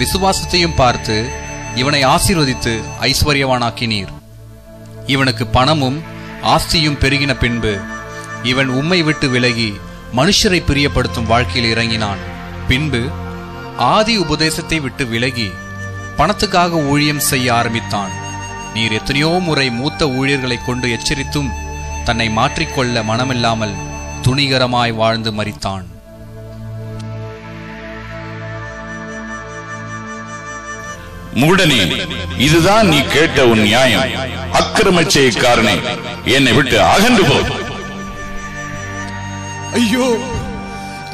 விசுவாசத்தையும் பார்த்து இவனை ஆசீர்வதித்து ஐஸ்வர்யவானாக்கினீர். இவனுக்கு பணமும் ஆஸ்தியும் பெருகின பின்பு இவன் உம்மை விட்டு விலகி மனுஷரை பிரியப்படுத்தும் வாழ்க்கையில் இறங்கினான். பின்பு ஆதி உபதேசத்தை விட்டு விலகி பணத்துக்காக ஊழியம் செய்ய ஆரம்பித்தான். நீர் எத்தனையோ முறை மூத்த ஊழியர்களை கொண்டு எச்சரித்தும் தன்னை மாற்றிக்கொள்ள மனமில்லாமல் துணிகரமாய் வாழ்ந்து மரித்தான். மூடனே, இதுதான் நீ கேட்ட உன் நியாயம். அக்கிரமச்செய்யக்காரனே, என்னை விட்டு அகன்று போ. ஐயோ,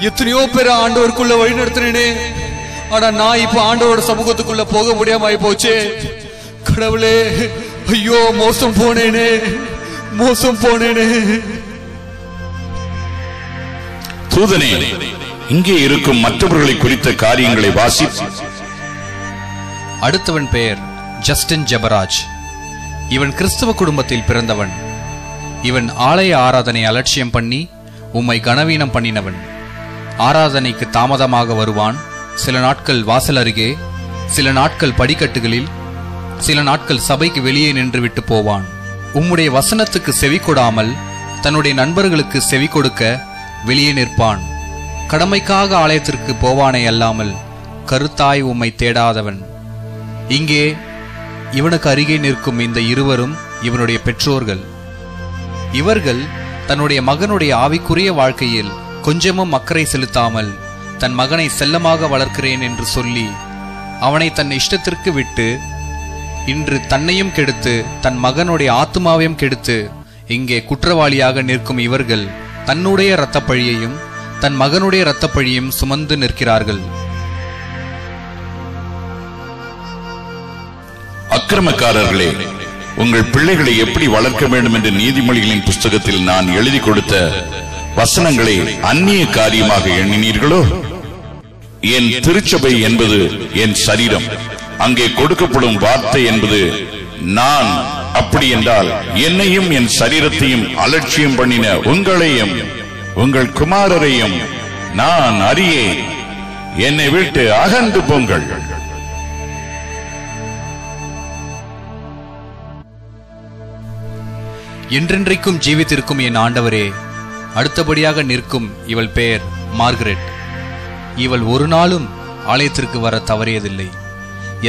எத்தனையோ பேர் ஆண்டவருக்குள்ள வழி நடத்தினே. ஆனா நான் இப்ப ஆண்டவரோட சமூகத்துக்குள்ள போக முடியாம போச்சே. கடவுளே, ஐயோ மோசம் போனேனே. தூதனே, இங்கே இருக்கும் மற்றவர்களை குறித்த காரியங்களை வாசி. அடுத்தவன் பெயர் ஜஸ்டின் ஜெபராஜ். இவன் கிறிஸ்தவ குடும்பத்தில் பிறந்தவன். இவன் ஆலய ஆராதனை அலட்சியம் பண்ணி உம்மை கனவீனம் பண்ணினவன். ஆராதனைக்கு தாமதமாக வருவான். சில நாட்கள் வாசல் அருகே, சில நாட்கள் படிக்கட்டுகளில், சில நாட்கள் சபைக்கு வெளியே நின்று விட்டு போவான். உம்முடைய வசனத்துக்கு செவி கொடாமல் தன்னுடைய நண்பர்களுக்கு செவி கொடுக்க வெளியே நிற்பான். கடமைக்காக ஆலயத்திற்கு போவானே அல்லாமல் கருத்தாய் உம்மை தேடாதவன். இங்கே இவனுக்கு அருகே நிற்கும் இந்த இருவரும் இவனுடைய பெற்றோர்கள். இவர்கள் தன்னுடைய மகனுடைய ஆவிக்குரிய வாழ்க்கையில் கொஞ்சமும் அக்கறை செலுத்தாமல் தன் மகனை செல்லமாக வளர்க்கிறேன் என்று சொல்லி அவனை தன் இஷ்டத்திற்கு விட்டு இன்று தன்னையும் கெடுத்து தன் மகனுடைய ஆத்துமாவையும் கெடுத்து இங்கே குற்றவாளியாக நிற்கும் இவர்கள் தன்னுடைய இரத்தப்பழியையும் தன் மகனுடைய இரத்தப்பழியையும் சுமந்து நிற்கிறார்கள். அக்கிரமக்காரர்களே, உங்கள் பிள்ளைகளை எப்படி வளர்க்க வேண்டும் என்று நீதிமொழிகளின் புஸ்தகத்தில் நான் எழுதி கொடுத்த வசனங்களை அந்நிய காரியமாக எண்ணினீர்களோ? என் திருச்சபை என்பது என் சரீரம், அங்கே கொடுக்கப்படும் வார்த்தை என்பது நான். அப்படி என்றால் என்னையும் என் சரீரத்தையும் அலட்சியம் பண்ணின உங்களையும் உங்கள் குமாரரையும் நான் அறியேன். என்னை விட்டு அகன்று போங்கள். என்றென்றைக்கும் ஜீவித்திருக்கும் என் ஆண்டவரே, அடுத்தபடியாக நிற்கும் இவள் பெயர் மார்கரெட். இவள் ஒரு நாளும் ஆலயத்திற்கு வர தவறியதில்லை.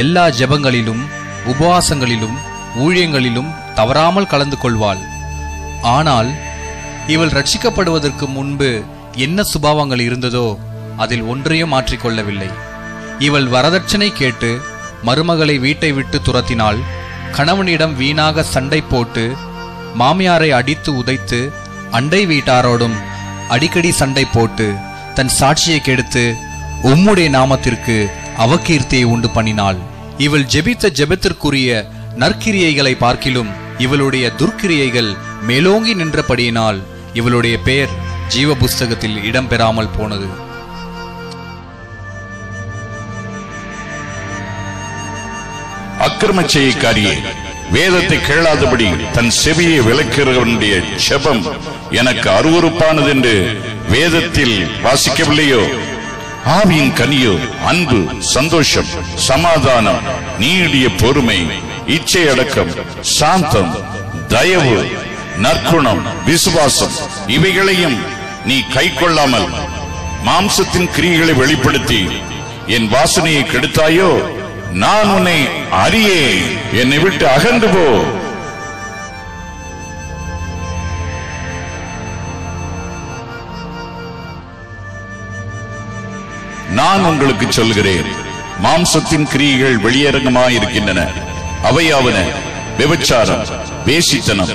எல்லா ஜெபங்களிலும் உபவாசங்களிலும் ஊழியங்களிலும் தவறாமல் கலந்து கொள்வாள். ஆனால் இவள் ரட்சிக்கப்படுவதற்கு முன்பு என்ன சுபாவங்கள் இருந்ததோ அதில் ஒன்றையும் மாற்றிக்கொள்ளவில்லை. இவள் வரதட்சணை கேட்டு மருமகளை வீட்டை விட்டு துரத்தினாள். கணவனிடம் வீணாக சண்டை போட்டு மாமியாரை அடித்து உதைத்து அண்டை வீட்டாரோடும் அடிக்கடி சண்டை போட்டு தன் சாட்சியை கெடுத்து உம்முடைய நாமத்திற்கு அவகீர்த்தியை உண்டு பண்ணினாள். இவள் ஜெபித்த ஜெபத்திற்குரிய நற்கிரியைகளை பார்க்கிலும் இவளுடைய துர்க்கிரியைகள் மேலோங்கி நின்றபடியினால் இவளுடைய பெயர் ஜீவ புஸ்தகத்தில் இடம்பெறாமல் போனது. அக்கிரமச்செய்யக்காரியே, வேதத்தை கேளாதபடி தன் செவியை விலக்குகிறவனுடைய ஜெபம் எனக்கு அருவருப்பானது என்று வேதத்தில் வாசிக்கவில்லையோ? ஆவியின் கனியோ அன்பு, சந்தோஷம், சமாதானம், நீடிய பொறுமை, இச்சை அடக்கம், சாந்தம், தயவு, நற்குணம், விசுவாசம், இவைகளையும் நீ கை கொள்ளாமல் மாம்சத்தின் கிரியைகளை வெளிப்படுத்தி என் வாசனையை கெடுத்தாயோ? நான் உன்னை அறியேன். என்னை விட்டு அகன்று போ. நான் உங்களுக்கு சொல்கிறேன், மாம்சத்தின் கிரியைகள் வெளியரங்கமாயிருக்கின்றன. அவையாவன விபச்சாரம், வேசித்தனம்,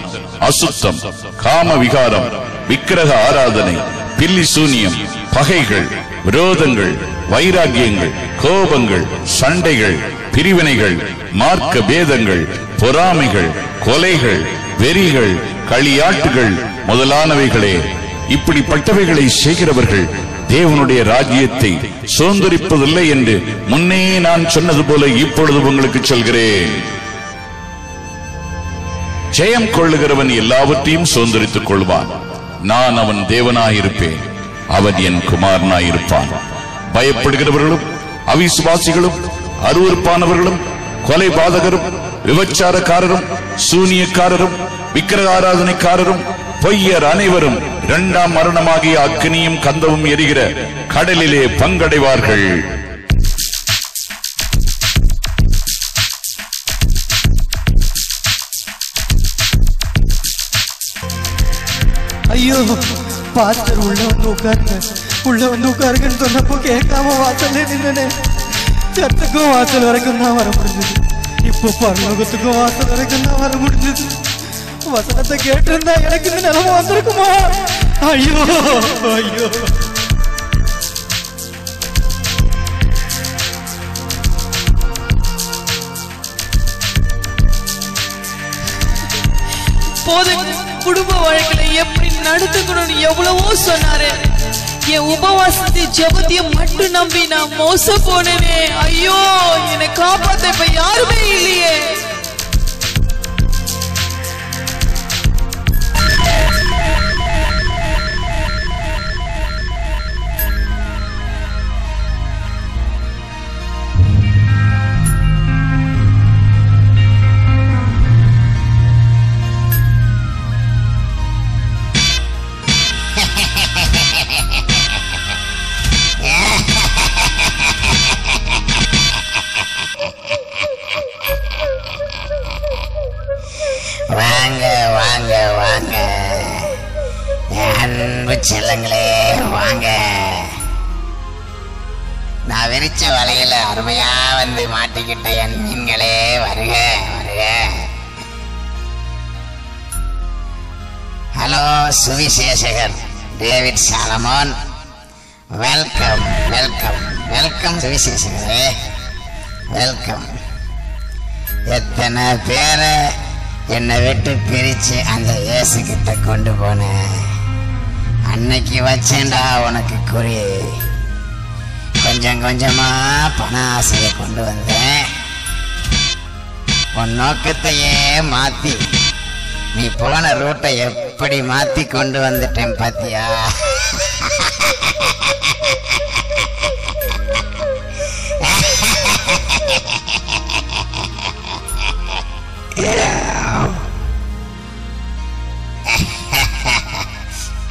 அசுத்தம், காம விகாரம், விக்கிரக ஆராதனை, பில்லி சூனியம், பகைகள், விரோதங்கள், வைராகியங்கள், கோபங்கள், சண்டைகள், பிரிவினைகள், மார்க்க பேதங்கள், பொறாமைகள், கொலைகள், வெறிகள், களியாட்டுகள் முதலானவைகளே. இப்படிப்பட்டவைகளை செய்கிறவர்கள் தேவனுடைய ராஜ்யத்தை சுதந்தரிப்பதில்லை என்று முன்னே நான் சொன்னது போல இப்பொழுது உங்களுக்கு சொல்கிறேன். ஜெயம் கொள்ளுகிறவன் எல்லாவற்றையும் சுதந்தரித்துக் கொள்வான். நான் அவன் தேவனாயிருப்பேன், அவன் என் குமாரனாயிருப்பான். பயப்படுகிறவர்களும் அவிசுவாசிகளும் அருவருப்பானவர்களும் கொலைபாதகரும் விபச்சாரக்காரரும் சூனியக்காரரும் விக்கிரக ஆராதனைக்காரரும் பொய்யர் அனைவரும் இரண்டாம் மரணமாகிய அக்கினியும் கந்தவும் எரிகிற கடலிலே பங்கடைவார்கள். ஐயோ, பாஸ்டர் உள்ள வந்து உட்காருங்கன்னு சொன்னப்போ கேட்காம வாசல்ல நின்னே. சர்ச்சுக்கும் வாசல் வரைக்கும் தான் வர முடிஞ்சது. இப்போ பரலோகத்துக்கும் வாசல் வரைக்கும் தான் வர முடிஞ்சது. வசனத்தை கேட்டிருந்தா எனக்கு இந்த நிலைமை வந்திருக்குமா? ஐயோ ஐயோ. குடும்ப வாழ்க்கையில எப்படி நடத்துக்கணும்னு எவ்வளவோ சொன்னாரு. என் உபவாசத்தை ஜெபத்தையும் மட்டும் நம்பி நான் மோசம் போனேனே. ஐயோ, என்னை காப்பாத்த இப்ப யாருமே இல்லையே. வாங்க வாங்க வாங்க அன்பு செல்லங்களே, வாங்க. நான் விரிச்ச வலையில அருமையா வந்து மாட்டிக்கிட்ட என் மீன்களே, வருக வருக. ஹலோ சுவிசேஷகர் David Solomon, welcome welcome welcome சுவிசேஷகரே, வெல்கம். எத்தனை பேரை என்னை விட்டு பிரிச்சு அந்த இயேசு கிட்ட கொண்டு போனேன். அன்னைக்கு வச்சேன்டா உனக்கு குறி. கொஞ்சம் கொஞ்சமா பண ஆசையை கொண்டு வந்தேன். உன் நோக்கத்தையே மாத்தி நீ போன ரூட்டை எப்படி மாத்தி கொண்டு வந்துட்டேன் பாத்தியா?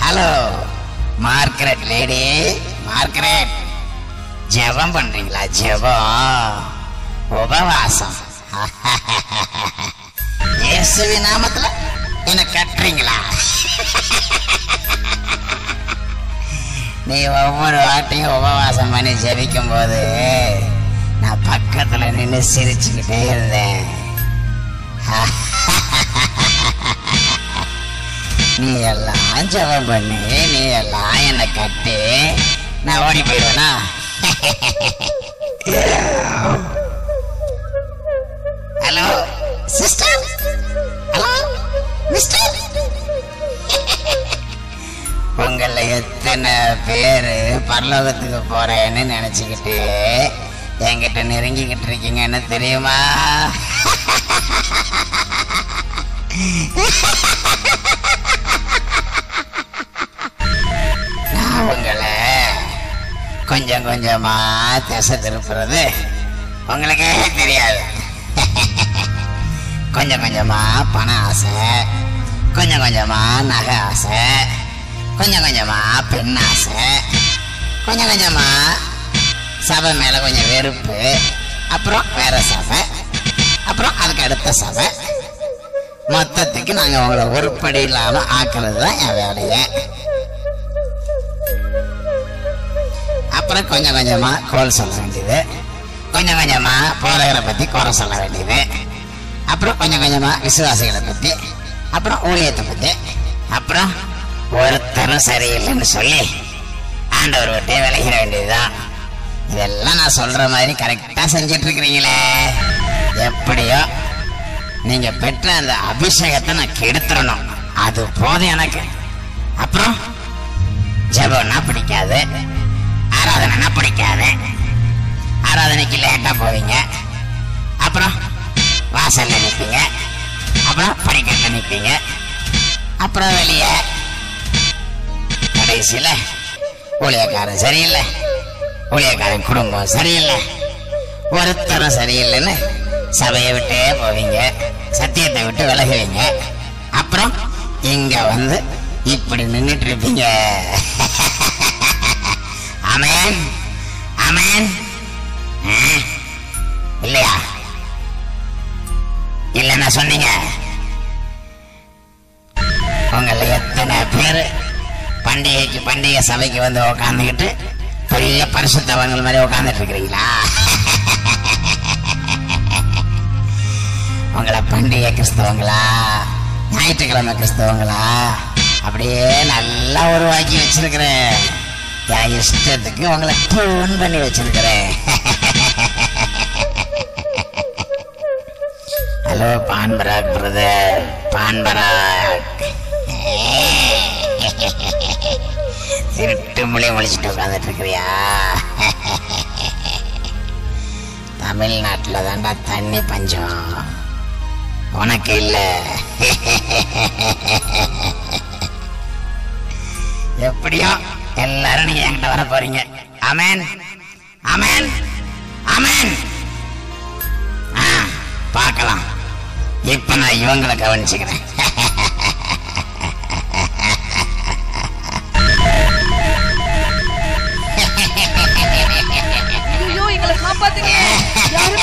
ஹலோ மார்கரெட் லேடி, மார்கரெட், ஜெபம் பண்றீங்களா? ஜெபம், உபவாசம், இயேசுவின் நாமத்துல என்ன கட்டுறீங்களா? நீ ஒவ்வொரு வாட்டியும் உபவாசம் பண்ணி ஜெபிக்கும் போது நான் பக்கத்துல நின்று சிரிச்சுக்கிட்டே இருந்தேன். நீ எல்லாம் ஜெபம் பண்ணி நீ எல்லாம் என்னை கட்டி நான் ஓடி போயிடுவேனா? ஹலோ சிஸ்டர், ஹலோ மிஸ்டர், உங்கள எத்தனை பேரு பரலோகத்துக்கு போறேன்னு நினைச்சுக்கிட்டு என்கிட்ட நெருங்கிக்கிட்டு இருக்கீங்கன்னு தெரியுமா? நான் உங்களை கொஞ்சம் கொஞ்சமா திசை திருப்புறது உங்களுக்கே தெரியாது. கொஞ்சம் கொஞ்சமா பண ஆசை, கொஞ்சம் கொஞ்சமா நகை ஆசை, கொஞ்சம் கொஞ்சமா பெண் ஆசை, கொஞ்சம் கொஞ்சமா சபை மேல கொஞ்சம் வெறுப்பு, அப்புறம் வேற சபை, அப்புறம் அதுக்கு அடுத்த சபை. மொத்தத்துக்கு நாங்க உங்களை உருப்படி இல்லாம ஆக்குறது தான் என் வேலையை. அப்புறம் கொஞ்சம் கொஞ்சமா கோல் சொல்ல வேண்டியது, கொஞ்சம் கொஞ்சமா போதகரை பத்தி குறை சொல்ல வேண்டியது, அப்புறம் கொஞ்சம் கொஞ்சமா விசுவாசிகளை பத்தி, அப்புறம் ஊழியத்தை பத்தி, அப்புறம் ஒருத்தரும் சரியில்லைன்னு சொல்லி ஆண்டவர் விட்டே விலகிட வேண்டியதுதான். இதெல்லாம் நான் சொல்ற மாதிரி கரெக்டா செஞ்சிட்டு இருக்கிறீங்களே. எப்படியோ நீங்க பெற்ற அந்த அபிஷேகத்தை நான் கெடுத்துடணும், அது போதும் எனக்கு. அப்புறம் ஜெபம்னா பிடிக்காது, ஆராதனைனா பிடிக்காது, ஆராதனைக்கு லேட்டா போவீங்க, அப்புறம் வாசல்ல நிற்பீங்க, அப்புறம் படிக்கட்டுல நிற்பீங்க, அப்புறம் வெளியே கடைசியில ஊழியக்காரன் சரியில்லை, ஊழியக்காரன் குடும்பம் சரியில்லை, ஒருத்தரும் சரியில்லைன்னு சபையை விட்டே போவீங்க, சத்தியத்தை விட்டு விலகுவீங்க. அப்புறம் இங்க வந்து இப்படி நின்றுட்டு இருப்பீங்க. ஆமென் ஆமென். இல்லையா? இல்லைன்னா சொன்னீங்க. உங்களை எத்தனை பேரு பண்டிகை சபைக்கு வந்து உக்காந்துக்கிட்டு பெரிய பரிசுத்தவங்க மாதிரி உட்காந்துட்டு இருக்கிறீங்களா? உங்களை பண்டிகை கிறிஸ்தவங்களா, ஞாயிற்றுக்கிழமை கிறிஸ்தவங்களா அப்படியே நல்லா உருவாக்கி வச்சிருக்கிறேன். என் இஷ்டத்துக்கு உங்களை டியூன் பண்ணி வச்சிருக்கிறேன். Hello Pan Parag brother, Pan Parag. திருட்டு மொழி முழிச்சுட்டு உட்காந்துட்டு இருக்கிறியா? தமிழ்நாட்டில் தாண்டா தண்ணி பஞ்சம், உனக்கு இல்ல. எப்படியோ எல்லாரும் நீங்க என்கிட்ட வர போறீங்க. ஆமென் ஆமென் ஆமென். பார்க்கலாம். இப்ப நான் இவங்களை கவனிச்சுக்கிறேன். ஐயோ, எங்களை காப்பாத்துங்க. யாரும்